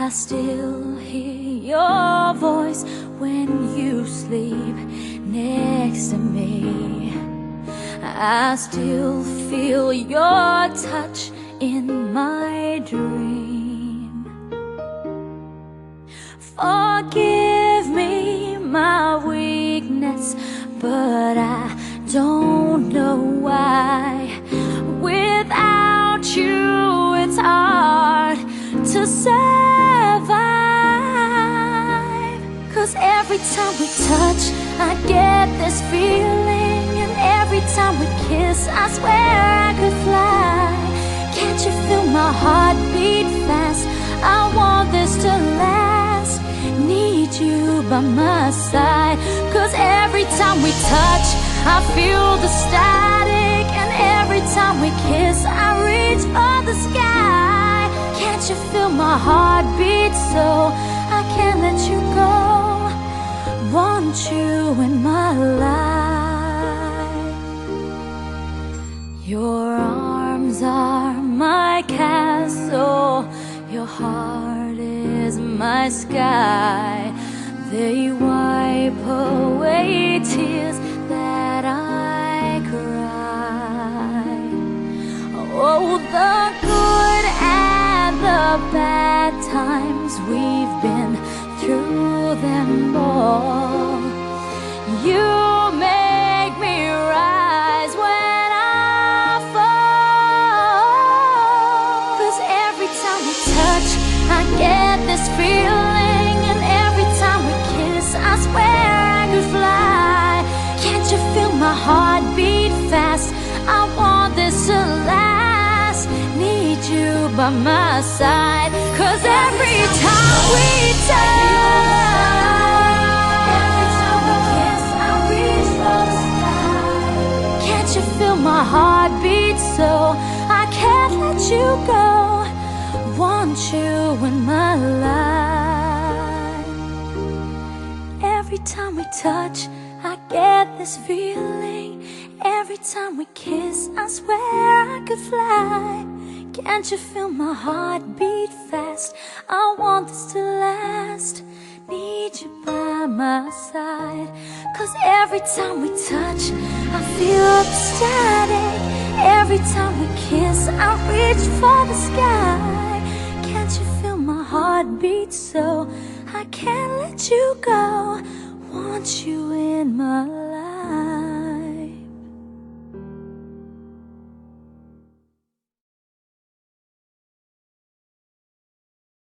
I still hear your voice when you sleep next to me. I still feel your touch in my dream. Forgive me my weakness, but I don't know why. Without you, it's hard to survive. 'Cause every time we touch, I get this feeling, and every time we kiss, I swear I could fly. Can't you feel my heart beat fast? I want this to last. Need you by my side. 'Cause every time we touch, I feel the static, and every time we kiss, I reach for the sky. Can't you feel my heart beat so I can't let you go? Want you in my life. Your arms are my castle, your heart is my sky. They wipe away tears that I cry. Oh, the good and the bad times, we've been through them all. You make me rise when I fall. 'Cause every time we touch, I get this feeling, and every time we kiss, I swear I could fly. Can't you feel my heart beat fast? I want this to last. Need you by my side. 'Cause every time we touch, every time we kiss, I reach for the sky. Can't you feel my heart beat so I can't let you go? Want you in my life. Every time we touch, I get this feeling. Every time we kiss, I swear I could fly. Can't you feel my heart beat fast? I want this to last. Need you by my side. 'Cause every time we touch, I feel the static. Every time we kiss, I reach for the sky. Can't you feel my heart beat so I can't let you go? Want you in my life.